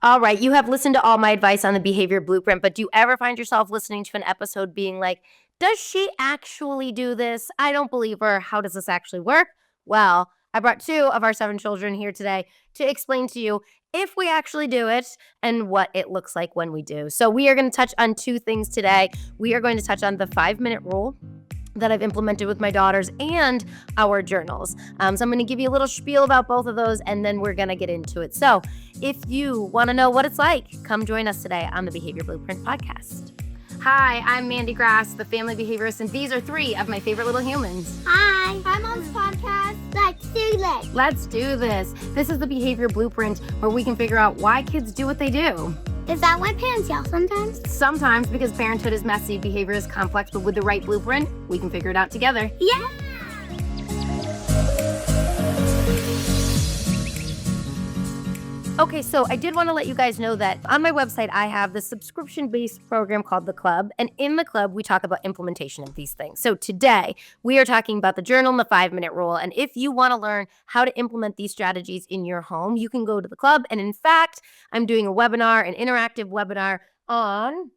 All right, you have listened to all my advice on the behavior blueprint, but do you ever find yourself listening to an episode being like, does she actually do this? I don't believe her. How does this actually work? Well, I brought 2 of our 7 children here today to explain to you if we actually do it and what it looks like when we do. So we are going to touch on 2 things today. We are going to touch on the 5-minute rule that I've implemented with my daughters and our journals. So I'm going to give you a little spiel about both of those, and then we're going to get into it. So if you want to know what it's like, come join us today on the Behavior Blueprint podcast. Hi, I'm Mandy Grass, the family behaviorist, and these are 3 of my favorite little humans. Hi, I'm on this podcast. Let's do this. Let's do this. This is the Behavior Blueprint where we can figure out why kids do what they do. Is that why parents yell sometimes? Sometimes, because parenthood is messy, behavior is complex, but with the right blueprint, we can figure it out together. Yeah! Okay, so I did want to let you guys know that on my website, I have the subscription-based program called The Club. And in The Club, we talk about implementation of these things. So today, we are talking about the journal and the 5-minute rule. And if you want to learn how to implement these strategies in your home, you can go to The Club. And in fact, I'm doing a webinar, an interactive webinar on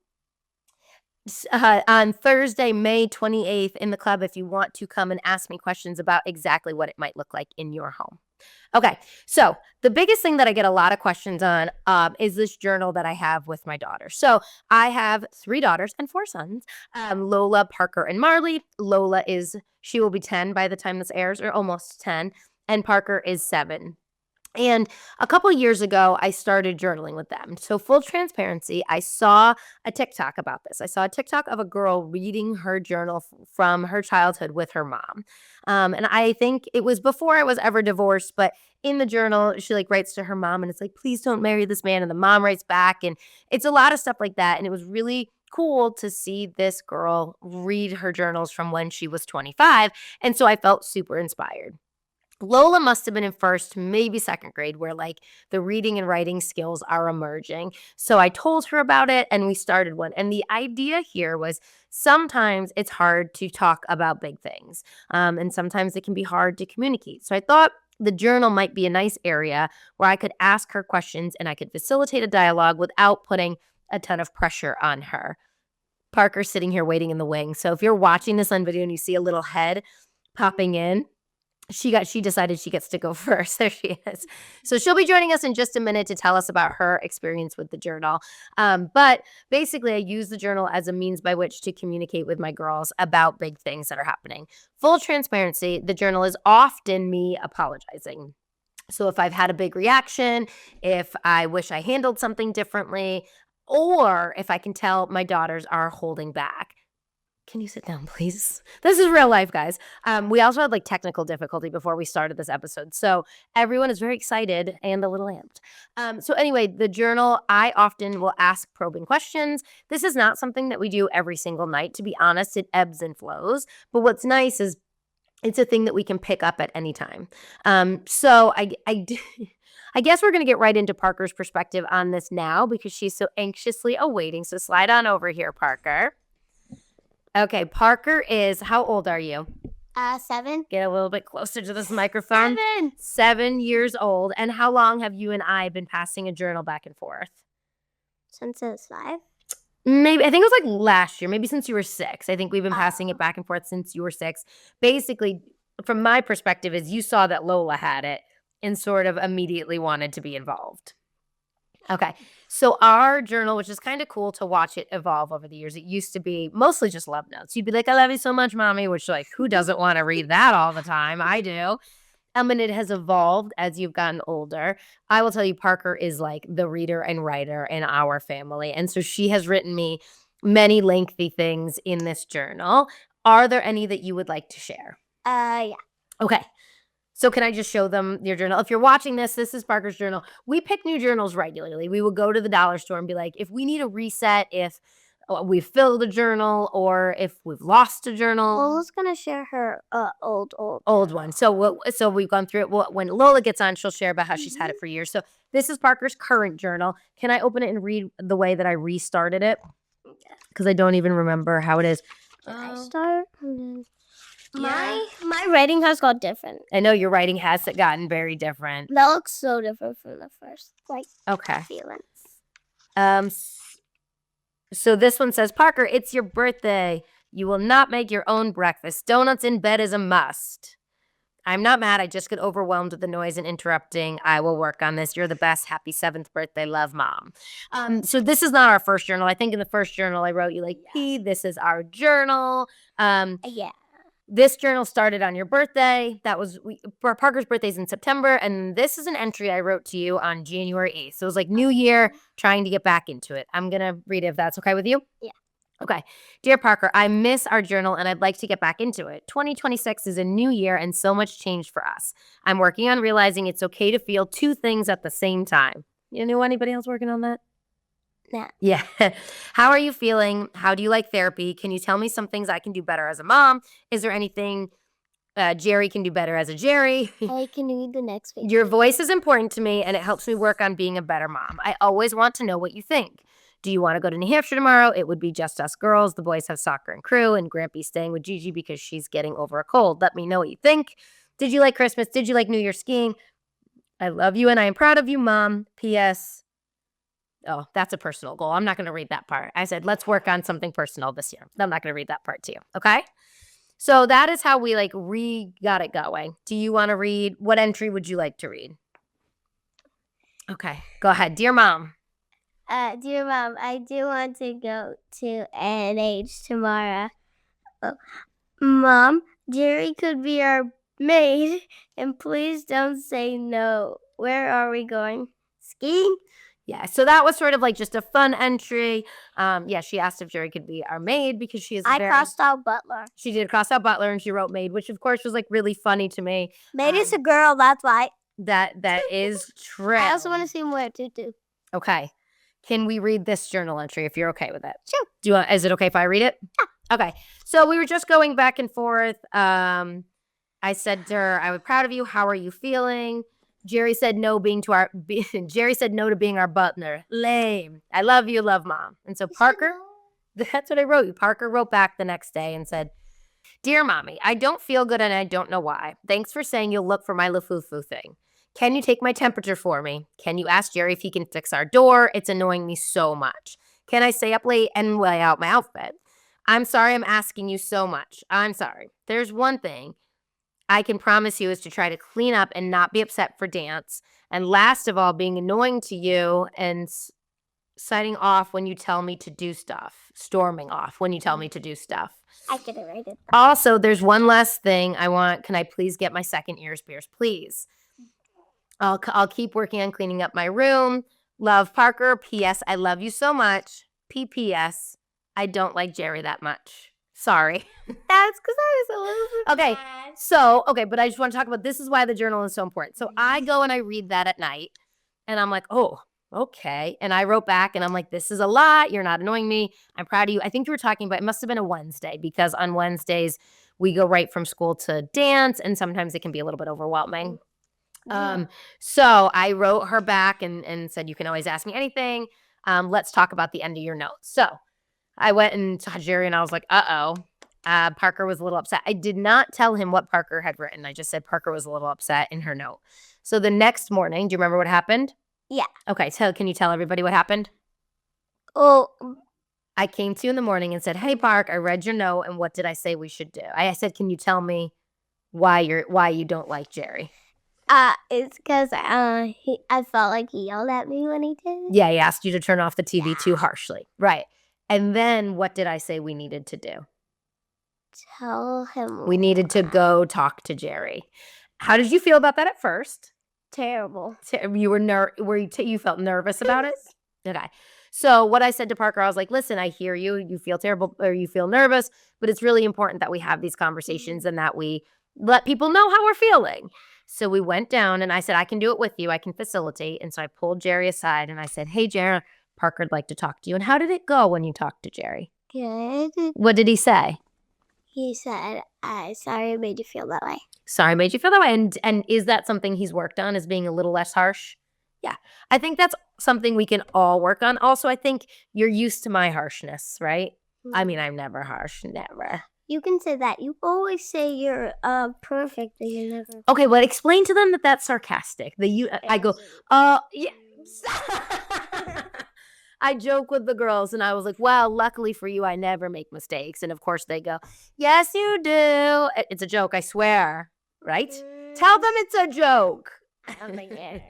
Thursday, May 28th in The Club if you want to come and ask me questions about exactly what it might look like in your home. Okay, so the biggest thing that I get a lot of questions on is this journal that I have with my daughter. So I have 3 daughters and 4 sons, Lola, Parker, and Marley. Lola she will be 10 by the time this airs, or almost 10, and Parker is 7. And a couple years ago, I started journaling with them. So full transparency, I saw a TikTok about this. I saw a TikTok of a girl reading her journal from her childhood with her mom. And I think it was before I was ever divorced, but in the journal, she writes to her mom and it's like, please don't marry this man. And the mom writes back. And it's a lot of stuff like that. And it was really cool to see this girl read her journals from when she was 25. And so I felt super inspired. Lola must have been in 1st, maybe 2nd grade, where the reading and writing skills are emerging. So I told her about it and we started one. And the idea here was sometimes it's hard to talk about big things. And sometimes it can be hard to communicate. So I thought the journal might be a nice area where I could ask her questions and I could facilitate a dialogue without putting a ton of pressure on her. Parker's sitting here waiting in the wing. So if you're watching this on video and you see a little head popping in, she decided she gets to go first. There she is. So she'll be joining us in just a minute to tell us about her experience with the journal. But basically, I use the journal as a means by which to communicate with my girls about big things that are happening. Full transparency, the journal is often me apologizing. So if I've had a big reaction, if I wish I handled something differently, or if I can tell my daughters are holding back. Can you sit down, please? This is real life, guys. We also had technical difficulty before we started this episode. So everyone is very excited and a little amped. So anyway, the journal, I often will ask probing questions. This is not something that we do every single night. To be honest, it ebbs and flows. But what's nice is it's a thing that we can pick up at any time. So I guess we're going to get right into Parker's perspective on this now because she's so anxiously awaiting. So slide on over here, Parker. Okay, Parker is, how old are you? 7. Get a little bit closer to this microphone. 7. 7 years old. And how long have you and I been passing a journal back and forth? Since I was 5. Maybe, I think it was last year, maybe since you were 6. I think we've been passing it back and forth since you were 6. Basically, from my perspective, is you saw that Lola had it and sort of immediately wanted to be involved. Okay, so our journal, which is kind of cool to watch it evolve over the years. It used to be mostly just love notes. You'd be like, I love you so much, mommy, which who doesn't want to read that all the time? I do. And it has evolved as you've gotten older. I will tell you, Parker is the reader and writer in our family. And so she has written me many lengthy things in this journal. Are there any that you would like to share? Yeah. Okay. So can I just show them your journal? If you're watching this is Parker's journal. We pick new journals regularly. We will go to the dollar store and be like, if we need a reset, if we've filled a journal or if we've lost a journal. Lola's going to share her old one. So we've gone through it. When Lola gets on, she'll share about how she's had it for years. So this is Parker's current journal. Can I open it and read the way that I restarted it? Because I don't even remember how it is. I start? My writing has got different. I know your writing has gotten very different. That looks so different from the first, okay. feelings. So this one says, Parker, it's your birthday. You will not make your own breakfast. Donuts in bed is a must. I'm not mad. I just get overwhelmed with the noise and interrupting. I will work on this. You're the best. Happy 7th birthday. Love, Mom. So this is not our first journal. I think in the first journal I wrote you like, P, this is our journal. Yeah. This journal started on your birthday. Parker's birthday's in September. And this is an entry I wrote to you on January 8th. So it was like New Year, trying to get back into it. I'm going to read it if that's okay with you. Yeah. Okay. Dear Parker, I miss our journal and I'd like to get back into it. 2026 is a new year and so much changed for us. I'm working on realizing it's okay to feel two things at the same time. You know anybody else working on that? No. Yeah. How are you feeling? How do you like therapy? Can you tell me some things I can do better as a mom? Is there anything Jerry can do better as a Jerry? I can read the next page. Your voice is important to me and it helps me work on being a better mom. I always want to know what you think. Do you want to go to New Hampshire tomorrow? It would be just us girls. The boys have soccer and crew, and Grampy's staying with Gigi because she's getting over a cold. Let me know what you think. Did you like Christmas? Did you like New Year's skiing? I love you and I am proud of you, Mom. P.S. Oh, that's a personal goal. I'm not going to read that part. I said, let's work on something personal this year. I'm not going to read that part to you. Okay? So that is how we got it going. Do you want to read? What entry would you like to read? Okay, go ahead. Dear Mom. Dear Mom, I do want to go to NH tomorrow. Oh. Mom, Jerry could be our maid, and please don't say no. Where are we going? Skiing? Yeah, so that was sort of like just a fun entry. Yeah, she asked if Jerry could be our maid because she is crossed out butler. She did cross out butler and she wrote maid, which of course was like really funny to me. Maid is a girl, that's why. That is true. I also want to see more tutu. Okay. Can we read this journal entry if you're okay with it? Sure. Is it okay if I read it? Yeah. Okay. So we were just going back and forth. I said to her, I was proud of you. How are you feeling? Jerry said no Jerry said no to being our butler. Lame. I love you, love Mom. And so Parker, that's what I wrote you. Parker wrote back the next day and said, Dear Mommy, I don't feel good and I don't know why. Thanks for saying you'll look for my LaFufu thing. Can you take my temperature for me? Can you ask Jerry if he can fix our door? It's annoying me so much. Can I stay up late and lay out my outfit? I'm sorry I'm asking you so much. I'm sorry. There's one thing I can promise you is to try to clean up and not be upset for dance. And last of all, being annoying to you and signing off when you tell me to do stuff. Storming off when you tell me to do stuff. I could have written it. Also, there's one last thing I want. Can I please get my second ears pierced, please? I'll keep working on cleaning up my room. Love, Parker. P.S. I love you so much. P.P.S. I don't like Jerry that much. Sorry. That's because I was a little bit Okay. mad. So, but I just want to talk about this is why the journal is so important. So I go and I read that at night and I'm like, oh, okay. And I wrote back and I'm like, this is a lot. You're not annoying me. I'm proud of you. I think you were talking about, it must have been a Wednesday because on Wednesdays we go right from school to dance and sometimes it can be a little bit overwhelming. So I wrote her back and said, you can always ask me anything. Let's talk about the end of your notes. So I went and saw Jerry and I was like, Parker was a little upset. I did not tell him what Parker had written. I just said Parker was a little upset in her note. So the next morning, do you remember what happened? Yeah. Okay, so can you tell everybody what happened? Oh, I came to you in the morning and said, hey, Park, I read your note and what did I say we should do? I said, can you tell me why you don't like Jerry? It's because I felt like he yelled at me when he did. Yeah, he asked you to turn off the TV too harshly. Right. And then what did I say we needed to do? Tell him. We needed to go talk to Jerry. How did you feel about that at first? Terrible. You felt nervous about it? Okay. So what I said to Parker, I was like, listen, I hear you. You feel terrible or you feel nervous, but it's really important that we have these conversations and that we let people know how we're feeling. So we went down and I said, I can do it with you. I can facilitate. And so I pulled Jerry aside and I said, hey, Jerry, Parker'd like to talk to you. And how did it go when you talked to Jerry? Good. What did he say? He said, sorry I made you feel that way. Sorry I made you feel that way. And is that something he's worked on, is being a little less harsh? Yeah. I think that's something we can all work on. Also, I think you're used to my harshness, right? Mm-hmm. I mean, I'm never harsh. Never. You can say that. You always say you're perfect, but you're never. Okay, well, explain to them that that's sarcastic. I go, yeah. I joke with the girls and I was like, well, luckily for you, I never make mistakes. And of course they go, yes, you do. It's a joke, I swear. Right? Tell them it's a joke. Oh my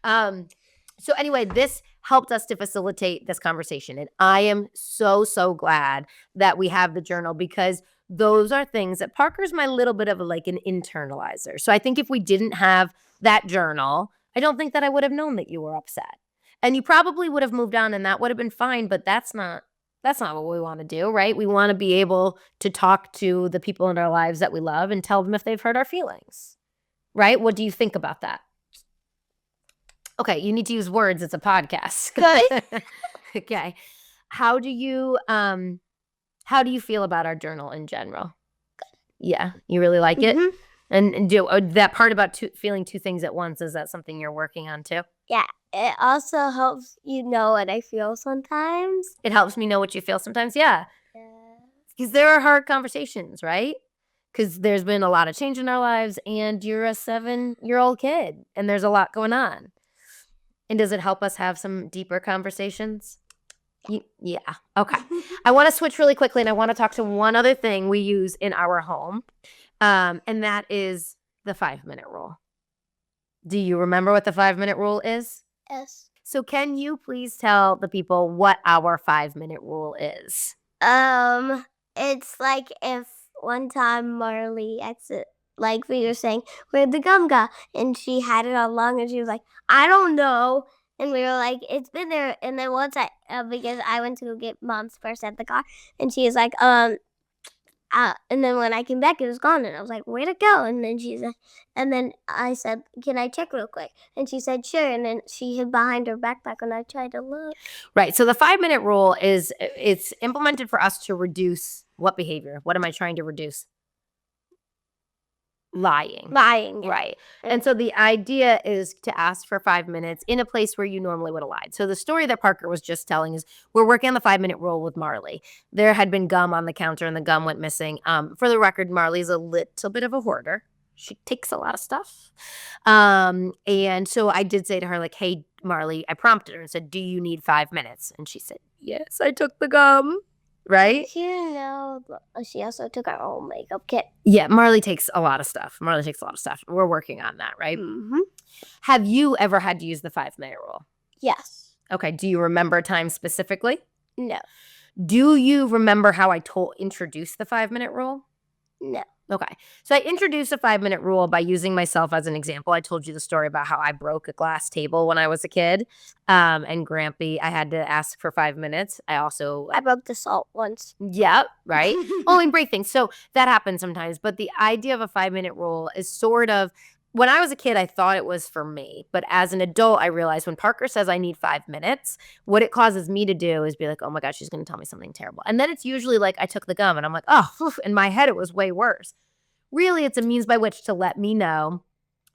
God. So anyway, this helped us to facilitate this conversation. And I am so glad that we have the journal because those are things that Parker's my little bit of like an internalizer. So I think if we didn't have that journal, I don't think that I would have known that you were upset. And you probably would have moved on and that would have been fine, but that's not what we want to do, right? We want to be able to talk to the people in our lives that we love and tell them if they've hurt our feelings. Right? What do you think about that? Okay, you need to use words. It's a podcast. Good. Okay. How do you feel about our journal in general? Yeah, you really like it? Mhm. And do that part about feeling two things at once, is that something you're working on too? Yeah. It also helps you know what I feel sometimes. It helps me know what you feel sometimes. Yeah. Yeah. Because there are hard conversations, right? Because there's been a lot of change in our lives and you're a 7-year-old kid and there's a lot going on. And does it help us have some deeper conversations? Yeah. Okay. I want to switch really quickly and I want to talk to one other thing we use in our home. And that is the 5-minute rule. Do you remember what the 5-minute rule is? Yes. So can you please tell the people what our 5-minute rule is? It's like if one time Marley like we were saying, where'd the gum go? And she had it all along and she was like, I don't know. And we were like, it's been there. And then once because I went to go get Mom's purse at the car and she was like, and then when I came back, it was gone. And I was like, where'd it go? And then and then I said, can I check real quick? And she said, sure. And then she hid behind her backpack and I tried to look. Right. So the 5-minute rule it's implemented for us to reduce what behavior? What am I trying to reduce? Lying. Yeah. Right. And so the idea is to ask for 5 minutes in a place where you normally would have lied. So the story that Parker was just telling is we're working on the 5-minute rule with Marley. There had been gum on the counter and the gum went missing. For the record, Marley's a little bit of a hoarder. She takes a lot of stuff. And so I did say to her, like, hey, Marley, I prompted her and said, do you need 5 minutes? And she said, yes, I took the gum. Right? She didn't know. She also took our own makeup kit. Yeah, Marley takes a lot of stuff. We're working on that, right? Mm-hmm. Have you ever had to use the 5-minute rule? Yes. Okay. Do you remember a time specifically? No. Do you remember how I introduced the 5-minute rule? No. Okay. So I introduced a 5-minute rule by using myself as an example. I told you the story about how I broke a glass table when I was a kid. And Grampy, I had to ask for 5 minutes. I broke the salt once. Yeah, right. And break things. So that happens sometimes. But the idea of a 5-minute rule is sort of, when I was a kid, I thought it was for me. But as an adult, I realized when Parker says I need 5 minutes, what it causes me to do is be like, oh my gosh, she's going to tell me something terrible. And then it's usually like I took the gum and I'm like, oh, in my head, it was way worse. Really, it's a means by which to let me know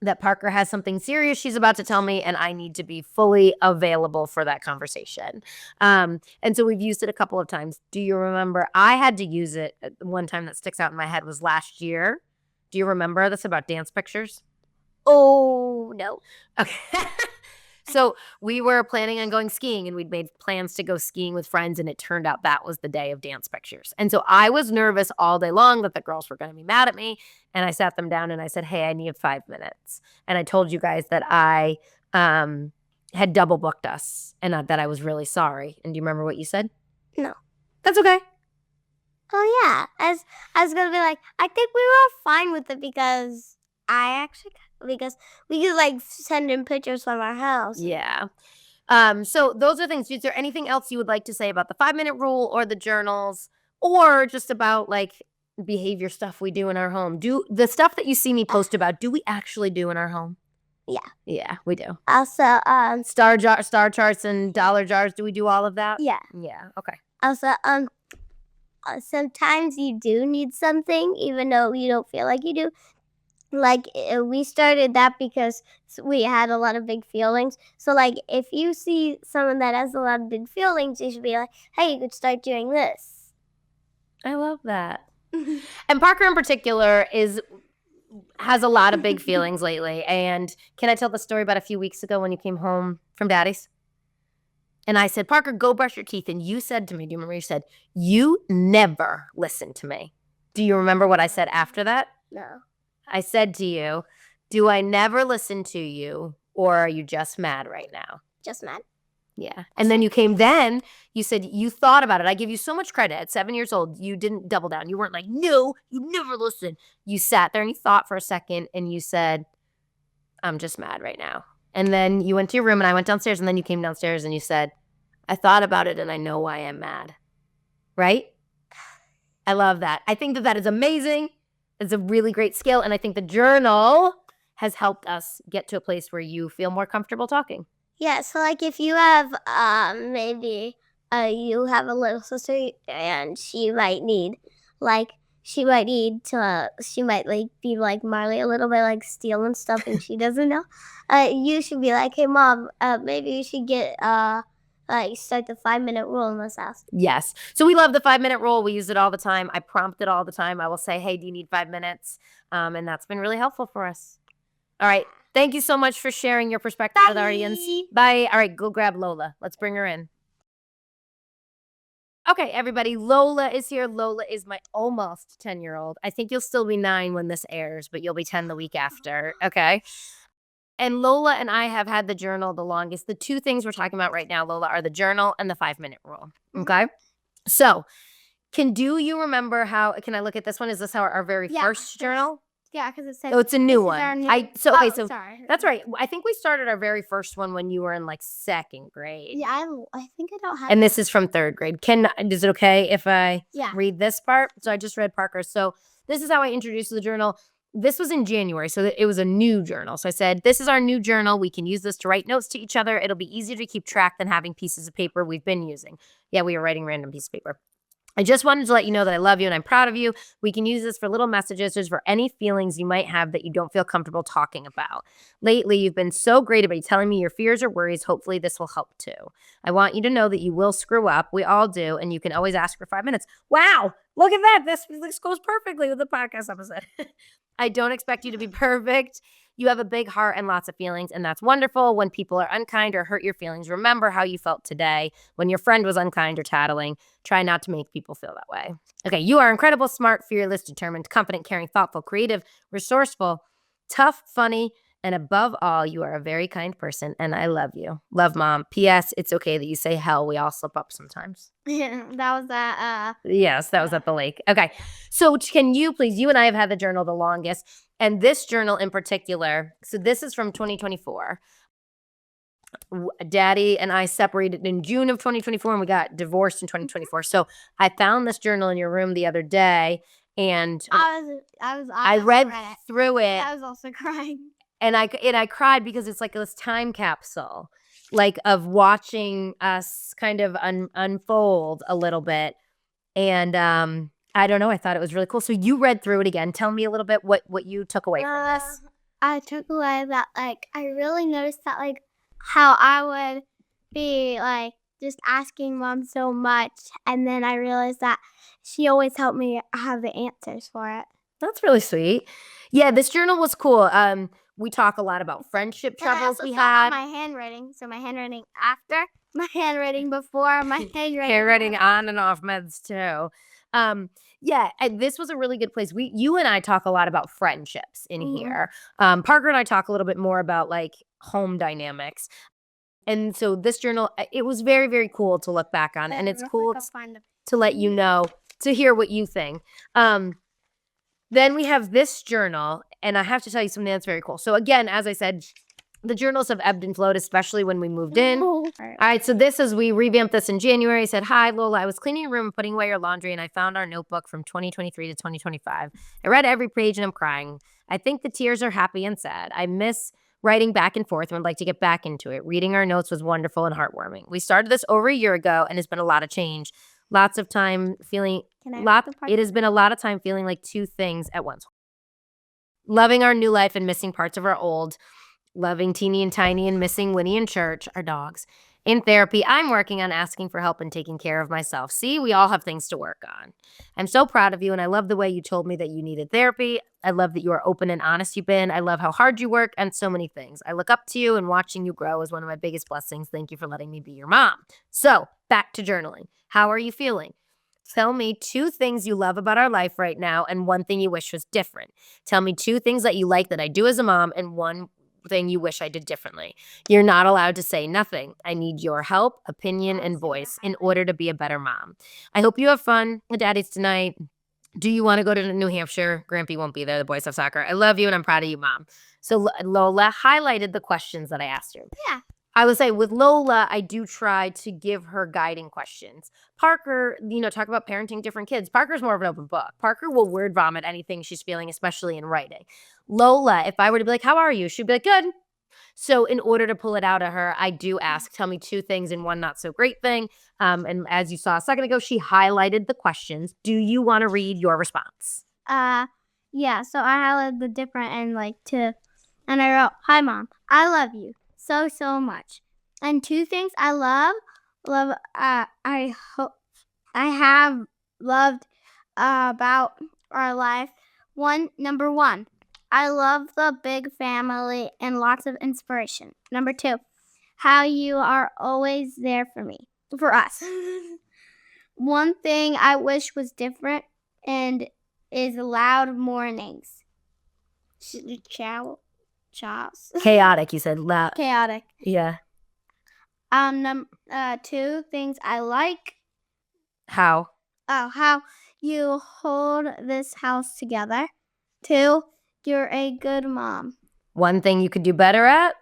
that Parker has something serious she's about to tell me and I need to be fully available for that conversation. And so we've used it a couple of times. Do you remember? I had to use it one time that sticks out in my head was last year. Do you remember? That's about dance pictures. Oh, no. Okay. So we were planning on going skiing and we'd made plans to go skiing with friends and it turned out that was the day of dance pictures. And so I was nervous all day long that the girls were going to be mad at me. And I sat them down and I said, hey, I need 5 minutes. And I told you guys that I had double booked us and that I was really sorry. And do you remember what you said? No. That's okay. Oh, yeah. I was going to be like, I think we were fine with it because we could like send in pictures from our house. Yeah. So those are things. Is there anything else you would like to say about the 5-minute rule or the journals or just about like behavior stuff we do in our home? Do the stuff that you see me post about, do we actually do in our home? Yeah. Yeah, we do. Also, star charts and dollar jars. Do we do all of that? Yeah. Yeah. Okay. Also, sometimes you do need something even though you don't feel like you do. Like, we started that because we had a lot of big feelings. So, like, if you see someone that has a lot of big feelings, you should be like, hey, you could start doing this. I love that. And Parker in particular has a lot of big feelings lately. And can I tell the story about a few weeks ago when you came home from Daddy's? And I said, Parker, go brush your teeth. And you said to me, do you remember you said, you never listen to me. Do you remember what I said after that? No. I said to you, do I never listen to you, or are you just mad right now? Just mad. Yeah. And then you said you thought about it. I give you so much credit. At 7 years old, you didn't double down. You weren't like, no, you never listen. You sat there and you thought for a second and you said, I'm just mad right now. And then you went to your room and I went downstairs, and then you came downstairs and you said, I thought about it and I know why I'm mad. Right? I love that. I think that is amazing. It's a really great skill. And I think the journal has helped us get to a place where you feel more comfortable talking. Yeah, so like if you have maybe you have a little sister and she might need like be like Marley a little bit, like stealing stuff and she doesn't know. You should be like, hey mom, maybe you should get like start the 5-minute rule in this house. Yes. So we love the 5-minute rule. We use it all the time. I prompt it all the time. I will say, hey, do you need 5 minutes? And that's been really helpful for us. All right. Thank you so much for sharing your perspective with our audience. Bye. All right, go grab Lola. Let's bring her in. Okay, everybody, Lola is here. Lola is my almost 10-year-old. I think you'll still be 9 when this airs, but you'll be 10 the week after, okay? And Lola and I have had the journal the longest. The two things we're talking about right now, Lola, are the journal and the 5-minute rule, okay? So, can you remember how, can I look at this one? Is this our very first journal? Yeah, because it says. Oh, it's a new one. Sorry. That's right. I think we started our very first one when you were in like 2nd grade. Yeah, I think I don't have. And this is from 3rd grade. Is it okay if I read this part? So I just read Parker. So this is how I introduced the journal. This was in January, so it was a new journal. So I said, this is our new journal. We can use this to write notes to each other. It'll be easier to keep track than having pieces of paper we've been using. Yeah, we were writing random pieces of paper. I just wanted to let you know that I love you and I'm proud of you. We can use this for little messages, just for any feelings you might have that you don't feel comfortable talking about. Lately, you've been so great about telling me your fears or worries. Hopefully, this will help too. I want you to know that you will screw up. We all do, and you can always ask for 5 minutes. Wow, look at that. This goes perfectly with the podcast episode. I don't expect you to be perfect. You have a big heart and lots of feelings, and that's wonderful. When people are unkind or hurt your feelings, remember how you felt today when your friend was unkind or tattling. Try not to make people feel that way. Okay, you are incredible, smart, fearless, determined, confident, caring, thoughtful, creative, resourceful, tough, funny, and above all, you are a very kind person, and I love you. Love, Mom. P.S. It's okay that you say hell. We all slip up sometimes. Yeah, that was at Yes, that was at the lake. Okay, so can you please, you and I have had the journal the longest, and this journal in particular, so this is from 2024. Daddy and I separated in June of 2024, and we got divorced in 2024. So I found this journal in your room the other day, and I read through it. I was also crying. And I cried because it's like this time capsule, like of watching us kind of unfold a little bit. And I don't know, I thought it was really cool. So you read through it again. Tell me a little bit what you took away from this. I took away that like I really noticed that like how I would be like just asking Mom so much, and then I realized that she always helped me have the answers for it. That's really sweet. Yeah, this journal was cool. We talk a lot about friendship troubles we had. My handwriting. So my handwriting after, my handwriting before, my handwriting on and off meds too. Yeah, this was a really good place. You and I talk a lot about friendships in here. Parker and I talk a little bit more about like home dynamics. And so this journal, it was very, very cool to look back on. And it's cool to let you know, to hear what you think. Then we have this journal, and I have to tell you something that's very cool. So again, as I said, the journals have ebbed and flowed, especially when we moved in. All right, so we revamped this in January. I said, hi, Lola, I was cleaning your room and putting away your laundry, and I found our notebook from 2023 to 2025. I read every page, and I'm crying. I think the tears are happy and sad. I miss writing back and forth and would like to get back into it. Reading our notes was wonderful and heartwarming. We started this over a year ago, and it's been a lot of change. Lots of time feeling, it has been a lot of time feeling like two things at once. Loving our new life and missing parts of our old. Loving Teeny and Tiny and missing Winnie and Church, our dogs. In therapy, I'm working on asking for help and taking care of myself. See, we all have things to work on. I'm so proud of you, and I love the way you told me that you needed therapy. I love that you are open and honest you've been. I love how hard you work and so many things. I look up to you, and watching you grow is one of my biggest blessings. Thank you for letting me be your mom. So, back to journaling. How are you feeling? Tell me 2 things you love about our life right now and 1 thing you wish was different. Tell me 2 things that you like that I do as a mom and 1 thing you wish I did differently. You're not allowed to say nothing. I need your help, opinion, and voice in order to be a better mom. I hope you have fun at Daddy's tonight. Do you want to go to New Hampshire? Grampy won't be there. The boys have soccer. I love you and I'm proud of you, Mom. So Lola highlighted the questions that I asked her. Yeah. I would say with Lola, I do try to give her guiding questions. Parker, talk about parenting different kids. Parker's more of an open book. Parker will word vomit anything she's feeling, especially in writing. Lola, if I were to be like, how are you? She'd be like, good. So in order to pull it out of her, I do ask, tell me 2 things and 1 not so great thing. And as you saw a second ago, she highlighted the questions. Do you want to read your response? Yeah, so I highlighted the different and and I wrote, "Hi Mom, I love you so much." And 2 things I love, I hope I have loved about our life. Number 1, I love the big family and lots of inspiration. Number 2, how you are always there for us. 1 thing I wish was different and is loud mornings. Chows. Chaotic, you said. Loud. Chaotic. Yeah. 2 things I like. How? How you hold this house together. 2, you're a good mom. 1 thing you could do better at?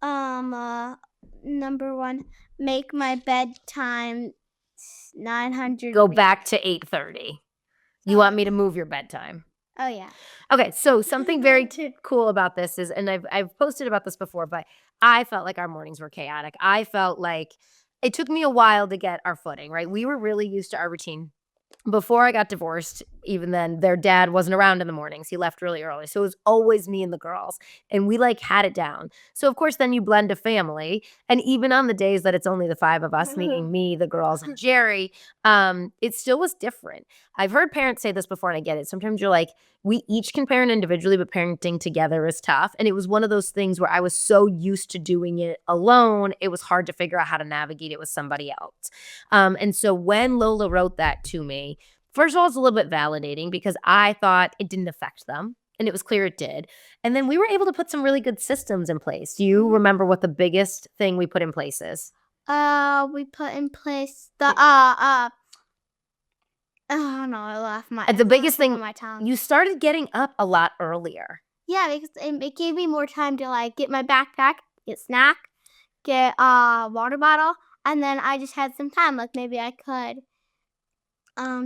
Number 1, make my bedtime 900. Go back to 8:30. You want me to move your bedtime? Oh yeah. Okay, so something very cool about this is, and I've posted about this before, but I felt like our mornings were chaotic. I felt like it took me a while to get our footing, right? We were really used to our routine. Before I got divorced, even then, their dad wasn't around in the mornings. He left really early. So it was always me and the girls. And we had it down. So of course, then you blend a family. And even on the days that it's only the 5 of us, meaning me, the girls, and Jerry, it still was different. I've heard parents say this before, and I get it. Sometimes you're like, we each can parent individually, but parenting together is tough. And it was one of those things where I was so used to doing it alone, it was hard to figure out how to navigate it with somebody else. And so when Lola wrote that to me, first of all, it's a little bit validating because I thought it didn't affect them. And it was clear it did. And then we were able to put some really good systems in place. Do you remember what the biggest thing we put in place is? We put in place the oh no, I lost The biggest thing, my tongue. you started getting up a lot earlier. Yeah, because it gave me more time to get my backpack, get snack, get a water bottle, and then I just had some time. Maybe I could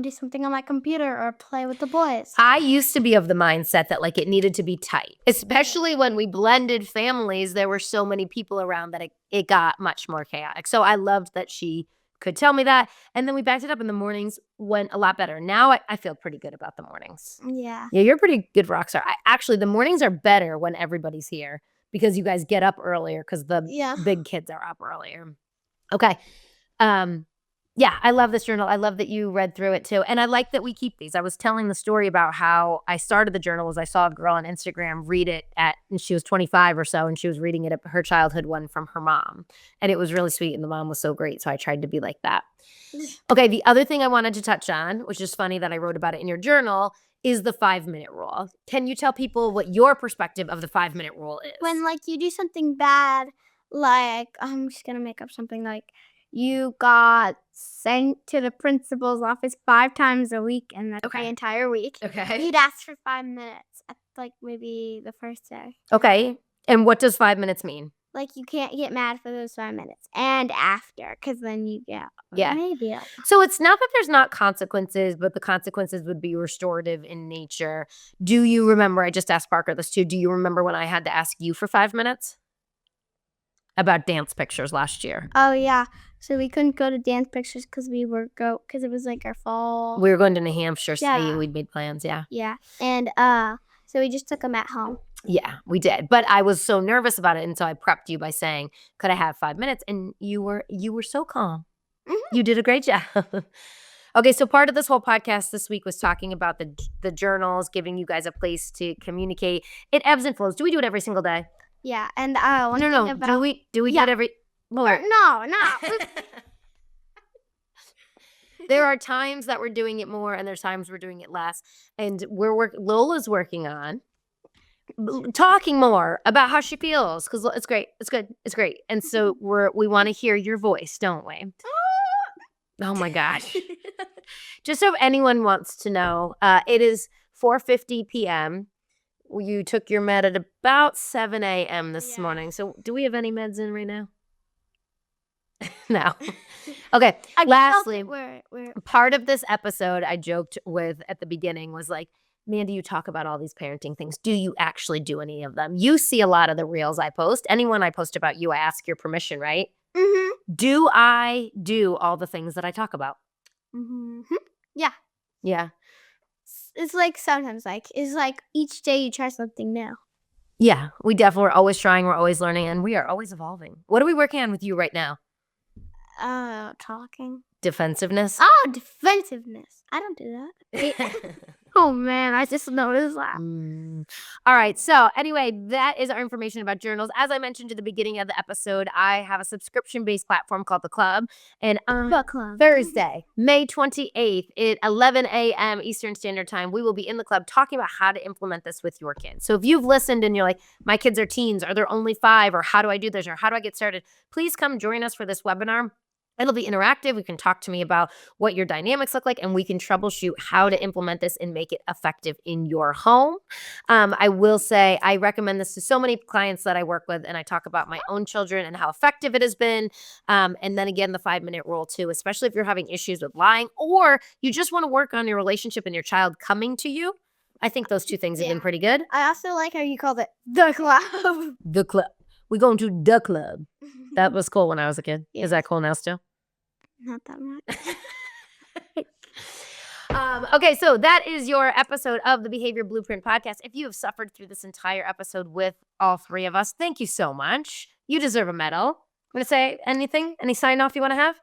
do something on my computer or play with the boys. I used to be of the mindset that it needed to be tight, especially when we blended families. There were so many people around that it got much more chaotic. So I loved that she could tell me that. And then we backed it up, and the mornings went a lot better. Now I feel pretty good about the mornings. Yeah. Yeah, you're a pretty good rock star. Actually, the mornings are better when everybody's here because you guys get up earlier because the big kids are up earlier. Okay. Yeah, I love this journal. I love that you read through it too. And I like that we keep these. I was telling the story about how I started the journal was I saw a girl on Instagram read it and she was 25 or so, and she was reading it at her childhood one from her mom. And it was really sweet, and the mom was so great. So I tried to be like that. Okay, the other thing I wanted to touch on, which is funny that I wrote about it in your journal, is the 5-minute rule. Can you tell people what your perspective of the 5-minute rule is? When you do something bad, I'm just gonna make up something you got sent to the principal's office 5 times a week, and that's the entire week. Okay. You'd ask for 5 minutes at maybe the first day. Okay. And what does 5 minutes mean? You can't get mad for those 5 minutes and after, because then you get maybe. So it's not that there's not consequences, but the consequences would be restorative in nature. Do you remember? I just asked Parker this too. Do you remember when I had to ask you for 5 minutes about dance pictures last year? Oh yeah. So we couldn't go to dance pictures because because it was our fall. We were going to New Hampshire. Yeah. We'd made plans. Yeah. Yeah. And so we just took them at home. Yeah, we did. But I was so nervous about it, and so I prepped you by saying, "Could I have 5 minutes?" And you were so calm. Mhm. You did a great job. Okay, so part of this whole podcast this week was talking about the journals, giving you guys a place to communicate. It ebbs and flows. Do we do it every single day? Yeah, and one No, thing no. about Do we do Yeah. it every Lola, no. There are times that we're doing it more, and there's times we're doing it less. And Lola's working on talking more about how she feels because it's great. It's good. It's great. And so we want to hear your voice, don't we? Oh my gosh. Just so if anyone wants to know, it is 4:50 p.m. You took your med at about 7 a.m. this Yeah. morning. So do we have any meds in right now? No. Okay. I Lastly, we're part of this episode I joked with at the beginning was like, Mandy, you talk about all these parenting things. Do you actually do any of them? You see a lot of the reels I post. Anyone I post about you, I ask your permission, right? Mhm. Do I do all the things that I talk about? Mhm. Yeah. Yeah. It's like sometimes it's like each day you try something new. Yeah. We definitely, we're always trying, we're always learning, and we are always evolving. What are we working on with you right now? Talking. Defensiveness? Oh, defensiveness. I don't do that. Oh man, I just noticed that. All right. So anyway, that is our information about journals. As I mentioned at the beginning of the episode, I have a subscription-based platform called The Club. And on Book club. Thursday, May 28th at 11 a.m. Eastern Standard Time, we will be in the club talking about how to implement this with your kids. So if you've listened and you're like, my kids are teens, or they're only 5, or how do I do this, or how do I get started, please come join us for this webinar. It'll be interactive. You can talk to me about what your dynamics look like, and we can troubleshoot how to implement this and make it effective in your home. I will say I recommend this to so many clients that I work with, and I talk about my own children and how effective it has been. And then again, the 5-minute rule too, especially if you're having issues with lying or you just want to work on your relationship and your child coming to you. I think those two things have been pretty good. I also like how you called it the club. The club. We're going to the club. That was cool when I was a kid. Yeah. Is that cool now still? Not that much. Okay, so that is your episode of the Behavior Blueprint podcast. If you have suffered through this entire episode with all 3 of us, thank you so much. You deserve a medal. I'm going to say anything? Any sign off you want to have?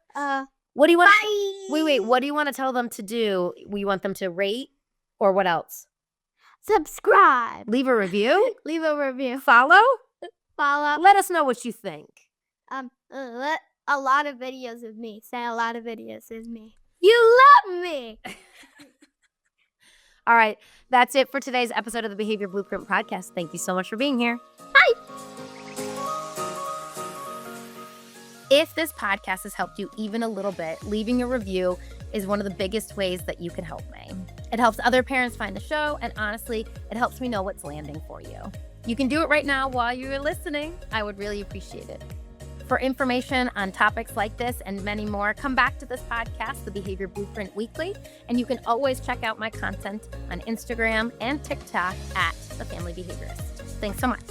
What do you want? Bye. Wait. What do you want to tell them to do? We want them to rate or what else? Subscribe. Leave a review? Leave a review. Follow? Follow. Let us know what you think. A lot of videos of me. Say a lot of videos of me. You Love me. All right, that's it for today's episode of the Behavior Blueprint podcast. Thank you so much for being here. Bye. If this podcast has helped you even a little bit, leaving a review is one of the biggest ways that you can help me. It helps other parents find the show, and honestly, it helps me know what's landing for you. You can do it right now while you're listening. I would really appreciate it. For information on topics like this and many more, come back to this podcast, The Behavior Blueprint Weekly, and you can always check out my content on Instagram and TikTok at The Family Behaviorist. Thanks so much.